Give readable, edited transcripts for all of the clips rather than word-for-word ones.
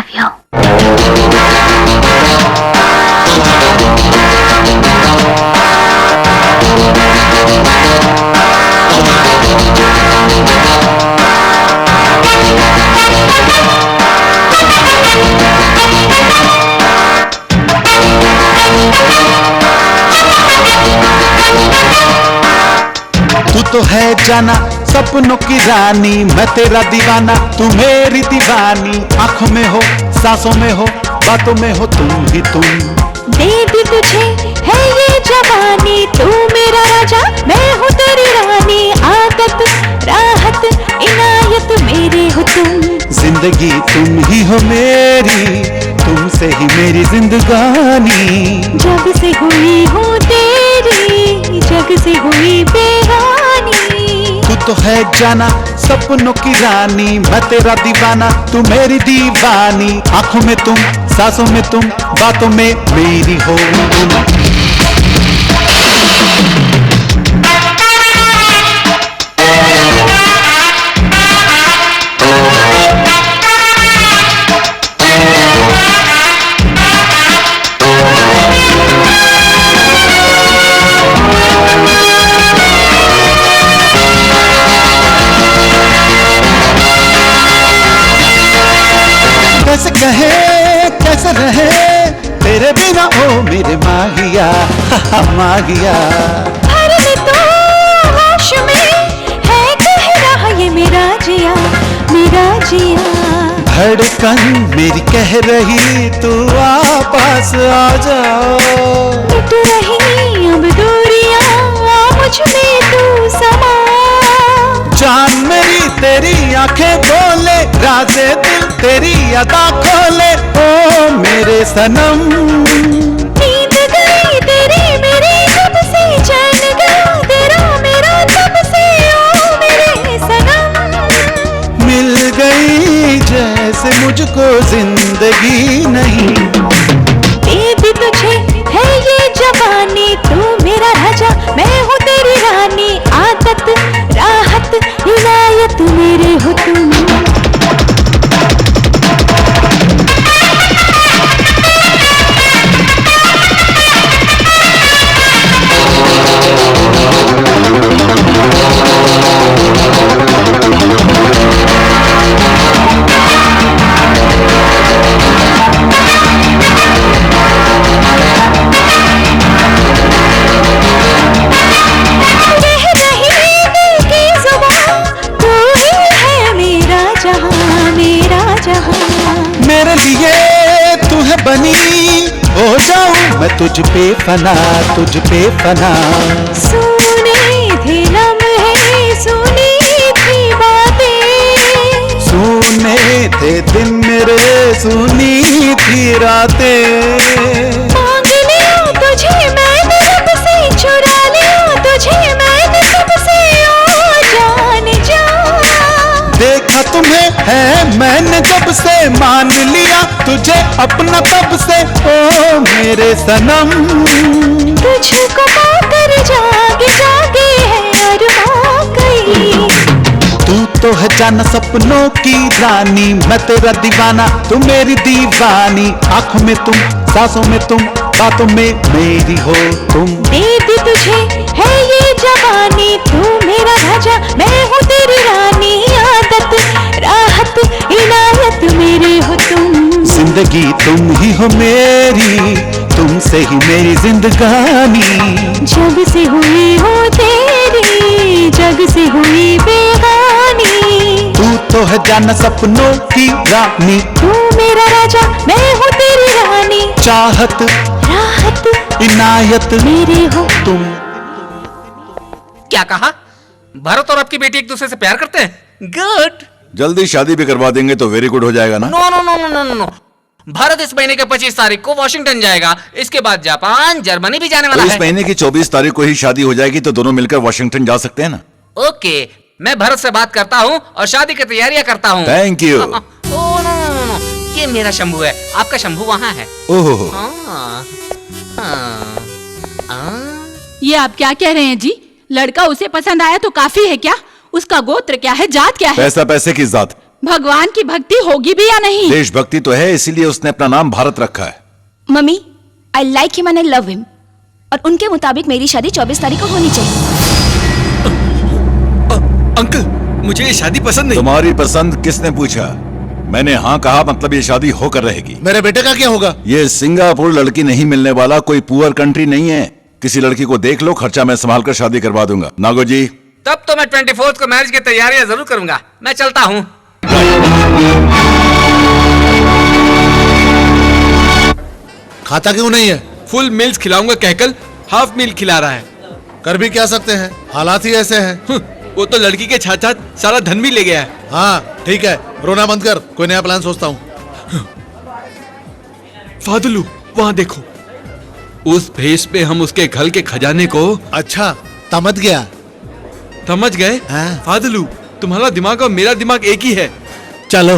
Love you. तू तो है जाना सपनों की रानी, मैं तेरा दीवाना तू मेरी दीवानी। आंखों में हो, सांसों में हो, बातों में हो तुम ही तुम। दे दी तुझे है ये जवानी, तू मेरा राजा मैं हूँ तेरी रानी। आदत राहत इनायत मेरे हो तुम। जिंदगी तुम ही हो मेरी, तुमसे ही मेरी जिंदगानी। जब से हुई हूँ तेरी, जग से हुई बेगानी। तू तो है जाना सपनों की रानी, मैं तेरा दीवाना तू मेरी दीवानी। आंखों में तुम, सांसों में तुम, बातों में मेरी हो तुम। कैसे कहे कैसे रहे तेरे बिना ओ मेरे माहिया, माहिया। हर तो होश में है कह रहा ये मेरा जिया, मेरा जिया। धड़कन मेरी कह रही तू आ पास आ जाओ। मिट रही अब दूरियां, मुझ में तू समा। जान मेरी तेरी आंखें बोले, राज़े दिल तेरी अदा खोले ओ मेरे सनम। नींद गई तेरी मेरी जब से, चैन गया तेरा मेरा तब से ओ मेरे सनम। मिल गई जैसे मुझको जिंदगी नहीं। दे दी तुझे है ये जवानी, तू मेरा राजा मैं हूँ तेरी रानी। आदत राहत इनायत मेरे हो तुम। मेरे लिए तू है बनी, हो जाऊं मैं तुझ पे फना, तुझ पे फना। सुने थे लम्हे, सुनी थी बातें, सुने थे दिन मेरे, सुनी थी रातें। मांग लिया तुझे मैंने रब से, चुरा लिया तुझे मैंने सबसे ओ जान जा। देखा तुम्हें है मैंने जब से, मान लिया तुझे अपना तब से ओ मेरे सनम। तुझको पाकर जागे जागे है अरमां कई। तू तो है जाना सपनों की रानी, मैं तेरा दीवाना तू मेरी दीवानी। आंखों में तुम, सांसों में तुम, बातों में मेरी हो तुम। दे दी तुझे है ये जवानी, तू मेरा राजा मैं हूँ तेरी रानी। आदत राहत इनायत मेरे हो तुम। जिंदगी तुम ही हो मेरी, तुमसे ही मेरी जिंदगानी। जब से हुई हो तेरी, जग से हुई बेगानी। तू तो है जाना सपनों की रानी, तू मेरा राजा मैं हूँ तेरी रानी। चाहत राहत इनायत मेरे हो तुम। क्या कहा? भरत और आपकी बेटी एक दूसरे से प्यार करते हैं? गुड। जल्दी शादी भी करवा देंगे तो वेरी गुड हो जाएगा ना। No no no no no no no. Bharat इस महीने के 25 तारीख को वॉशिंगटन जाएगा, इसके बाद जापान जर्मनी भी जाने वाला तो है। इस महीने की 24 तारीख को ही शादी हो जाएगी तो दोनों मिलकर वॉशिंगटन जा सकते हैं ना। ओके, मैं भरत से बात करता हूँ और शादी की तैयारियां करता हूँ। Thank you. Oh no no no, ये मेरा शंभू है, आपका शंभू वहाँ है। ओहो, हाँ, हाँ, हाँ। ये आप क्या कह रहे हैं जी? लड़का उसे पसंद आया तो काफी है क्या? उसका गोत्र क्या है, जात क्या है? पैसा पैसे की जात, भगवान की भक्ति होगी भी या नहीं? देशभक्ति तो है, इसीलिए उसने अपना नाम भारत रखा है। Mummy, I like him and I love him, और उनके मुताबिक मेरी शादी 24 तारीख को होनी चाहिए। अंकल, मुझे ये शादी पसंद नहीं। तुम्हारी पसंद किसने पूछा? मैंने हाँ कहा, मतलब ये शादी होकर रहेगी। मेरे बेटे का क्या होगा? ये सिंगापुर लड़की नहीं मिलने वाला कोई पुअर कंट्री नहीं है। किसी लड़की को देख लो, खर्चा मैं संभाल कर शादी करवा दूंगा। नागो जी, तब तो मैं 24 को मैरिज की तैयारियां जरूर करूंगा। मैं चलता हूँ। खाता क्यों नहीं है? फुल मील्स खिलाऊंगा कहकर हाफ मील खिला रहा है। कर भी क्या सकते हैं, हालात ही ऐसे हैं। वो तो लड़की के साथ साथ सारा धन भी ले गया है। हाँ ठीक है, रोना बंद कर, कोई नया प्लान सोचता हूँ। फादुलू, वहाँ देखो, उस भेष पे हम उसके घर के खजाने को। अच्छा, समझ गया। समझ गए? हाँ। फादुलू, तुम्हारा दिमाग और मेरा दिमाग एक ही है। चलो।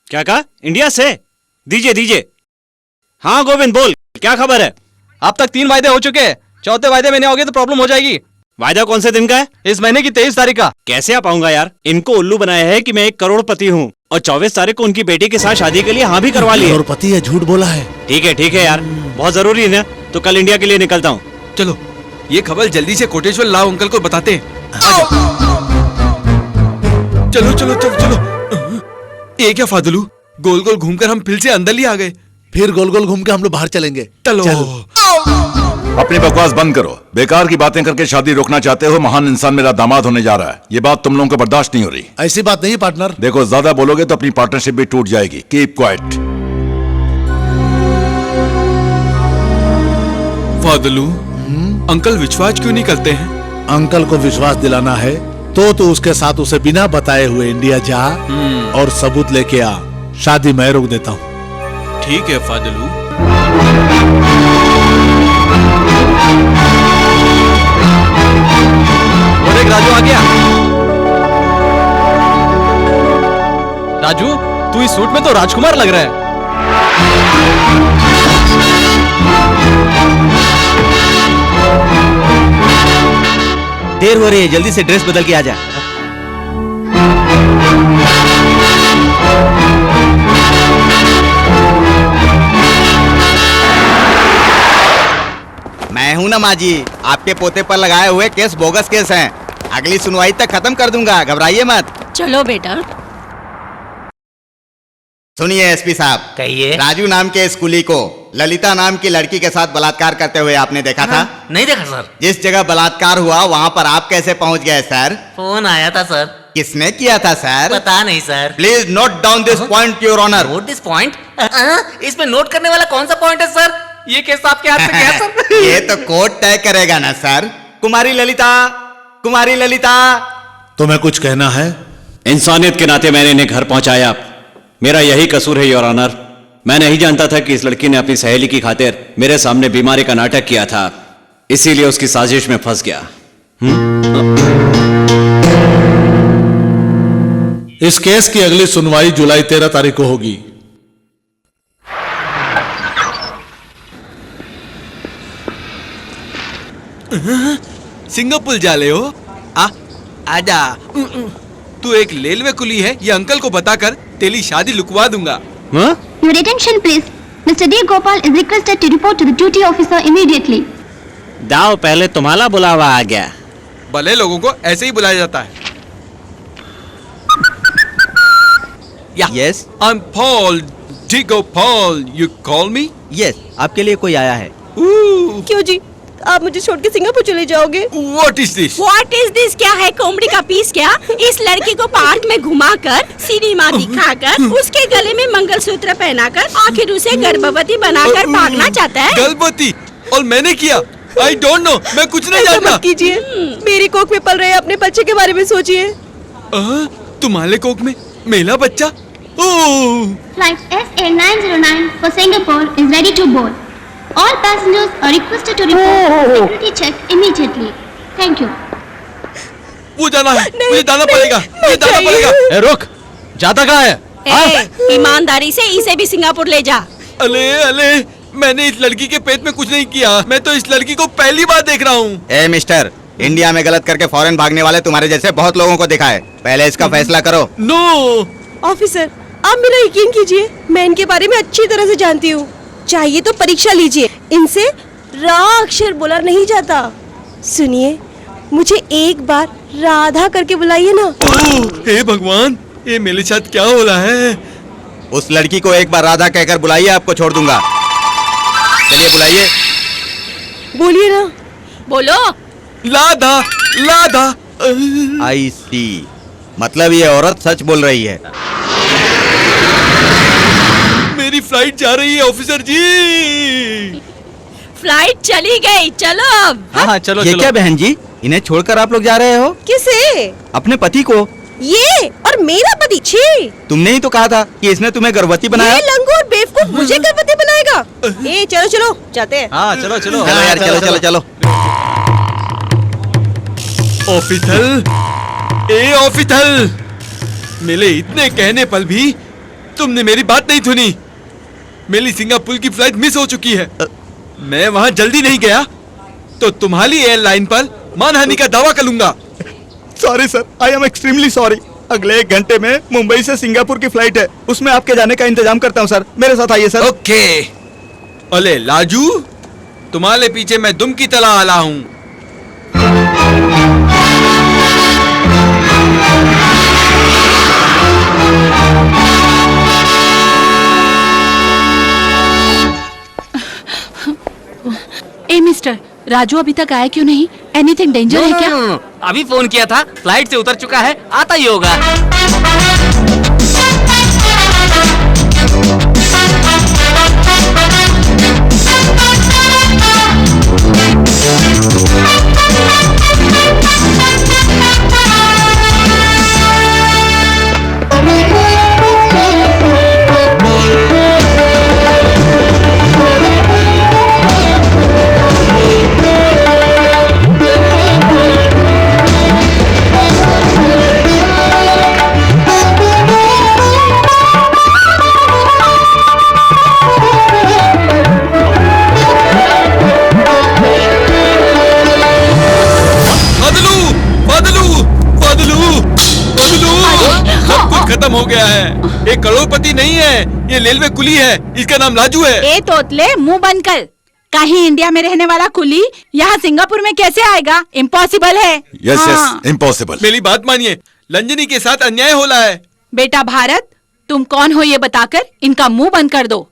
क्या कहा? इंडिया से? दीजिए दीजिए। हाँ गोविंद बोल, क्या खबर है? अब तक 3 वायदे हो चुके हैं, चौथे वायदे में नहीं होगे तो प्रॉब्लम हो जाएगी। वायदा कौन से दिन का है? इस महीने की 23 तारीख का। कैसे आ पाऊंगा यार? इनको उल्लू बनाया है कि मैं एक करोड़पति हूँ, और 24 तारीख को उनकी बेटी के साथ शादी के लिए हाँ भी करवा लिए। करोड़पति है, झूठ बोला है। ठीक है यार, बहुत जरूरी है ना, तो कल इंडिया के लिए निकलता हूँ। चलो, ये खबर जल्दी से कोटेश्वर लाओ, अंकल को बताते हैं। चलो चलो चलो चलो। ये क्या फादुलू, गोल गोल घूमकर हम फिर से अंदर ही आ गए। फिर गोल गोल घूम के हम लोग बाहर चलेंगे। चलो। अपनी बकवास बंद करो। बेकार की बातें करके शादी रोकना चाहते हो। महान इंसान मेरा दामाद होने जा रहा है, ये बात तुम लोगों को बर्दाश्त नहीं हो रही। ऐसी बात नहीं पार्टनर। देखो, ज्यादा बोलोगे तो अपनी पार्टनरशिप भी टूट जाएगी। Keep quiet. फादुलू, अंकल विश्वास क्यों नहीं करते हैं? अंकल को विश्वास दिलाना है तो उसके साथ उसे बिना बताए हुए इंडिया जा और सबूत लेके आ। शादी मैं रोक देता हूँ। ठीक है फादुलू। वो देख, राजू आ गया। राजू, तू इस सूट में तो राजकुमार लग रहा है। देर हो रही है, जल्दी से ड्रेस बदल के आ जा। मैं हूं ना माँ जी, आपके पोते पर लगाए हुए केस बोगस केस हैं। अगली सुनवाई तक खत्म कर दूंगा, घबराइए मत। चलो बेटा। सुनिए एसपी साहब, कहिए। राजू नाम के स्कूली को ललिता नाम की लड़की के साथ बलात्कार करते हुए आपने देखा था? नहीं देखा सर। जिस जगह बलात्कार हुआ वहाँ पर आप कैसे पहुँच गए सर? फोन आया था सर। किसने किया था सर? पता नहीं sir. Please note down this point your honour. Note this point? इसमें नोट करने वाला कौन सा पॉइंट है सर? ये केस आपके हाथ से गया सर। ये तो कोर्ट तय करेगा ना सर। कुमारी ललिता, कुमारी ललिता। तुम्हें कुछ कहना है? इंसानियत के नाते मैंने इन्हें घर पहुंचाया। मेरा यही कसूर है योर ऑनर। मैं नहीं जानता था कि इस लड़की ने अपनी सहेली की खातिर मेरे सामने बीमारी का नाटक किया था, इसीलिए उसकी साजिश में फंस गया। इस केस की अगली सुनवाई जुलाई 13 तारीख को होगी। सिंगापुर जा ले हो? आजा। तू एक रेलवे कुली है, ये अंकल को बताकर तेरी शादी लुकवा दूंगा। Your attention please. Mr. D. Gopal is requested to report to the duty officer immediately. दाव पहले तुम्हारा बुलावा आ गया। भले लोगों को ऐसे ही बुलाया जाता है। Yes I'm Paul D. Gopal. You call me? Yes, आपके लिए कोई आया है। क्यों जी, आप मुझे छोड़ के सिंगापुर चले जाओगे? What is this? What is this? क्या है, कोमड़ी का पीस क्या? इस लड़की को पार्क में घुमाकर, सिनेमा दिखाकर, उसके गले में मंगलसूत्र पहनाकर, आखिर उसे गर्भवती बनाकर भागना चाहता है। गर्भवती? और मैंने किया? I don't know. मैं कुछ नहीं जानता। मत कीजिए, मेरी कोख में पल रहे अपने बच्चे के बारे में सोचिए। तुम्हारे कोख में मेरा बच्चा? Flight SA909 for Singapore is ready to board. All passengers are requested to report security check immediately. Thank you. वो जाना है, मुझे जाना पड़ेगा, मुझे जाना पड़ेगा। ए, रुक, जाता कहाँ है? ए, ईमानदारी से इसे भी सिंगापुर ले जा। अले अले, मैंने इस लड़की के पेट में कुछ नहीं किया। मैं तो इस लड़की को पहली बार देख रहा हूँ। ए मिस्टर, इंडिया में गलत करके फॉरेन भागने वाले तुम्हारे जैसे बहुत लोगों को देखा है। पहले इसका फैसला करो। नो ऑफिसर, आप मेरा यकीन कीजिए, मैं इनके बारे में अच्छी तरह से जानती हूँ। चाहिए तो परीक्षा लीजिए, इनसे रा अक्षर बोला नहीं जाता। सुनिए, मुझे एक बार राधा करके बुलाइए ना। हे भगवान, ये मेरे साथ क्या हो रहा है? उस लड़की को एक बार राधा कहकर बुलाइए, आपको छोड़ दूंगा। चलिए बुलाइए। बोलिए ना। बोलो। लाधा, लाधा। आई सी, मतलब ये औरत सच बोल रही है। मेरी फ्लाइट जा रही है ऑफिसर जी। फ्लाइट चली गई, चलो अब। हाँ चलो ये चलो। क्या बहन जी, इन्हें छोड़कर आप लोग जा रहे हो? किसे? अपने पति को। ये और मेरा पति? छी! तुमने ही तो कहा था कि इसने तुम्हें गर्भवती बनाया। ये लंगूर बेवकूफ मुझे गर्भवती बनाएगा। ए चलो चलो, जाते हैं। हाँ चलो चलो। चलो यार, चलो चलो चलो। ऑफिसर, ए ऑफिसर, मेरे इतने कहने पर भी तुमने मेरी बात नहीं सुनी। मेरी सिंगापुर की फ्लाइट मिस हो चुकी है। मैं वहां जल्दी नहीं गया तो तुम्हारी एयरलाइन पर मानहानि का दावा करूंगा। Sorry sir, I am extremely sorry. अगले 1 घंटे में मुंबई से सिंगापुर की फ्लाइट है, उसमें आपके जाने का इंतजाम करता हूँ सर। मेरे साथ आइए सर। ओके। अले लाजू, तुम्हारे पीछे मैं दुम की तरह आला हूँ। ए मिस्टर, राजू अभी तक आया क्यों नहीं? एनीथिंग डेंजर है क्या? अभी फोन किया था, फ्लाइट से उतर चुका है, आता ही होगा। खत्म हो गया है। ये करोड़पति नहीं है, ये रेलवे कुली है, इसका नाम लाजू है। ए तोतले, मुंह बंद कर। कहीं इंडिया में रहने वाला कुली यहाँ सिंगापुर में कैसे आएगा? इम्पॉसिबल है। Yes yes, impossible. मेरी बात मानिए, लंजनी के साथ अन्याय हो रहा है। बेटा भारत, तुम कौन हो ये बताकर इनका मुंह बंद कर दो।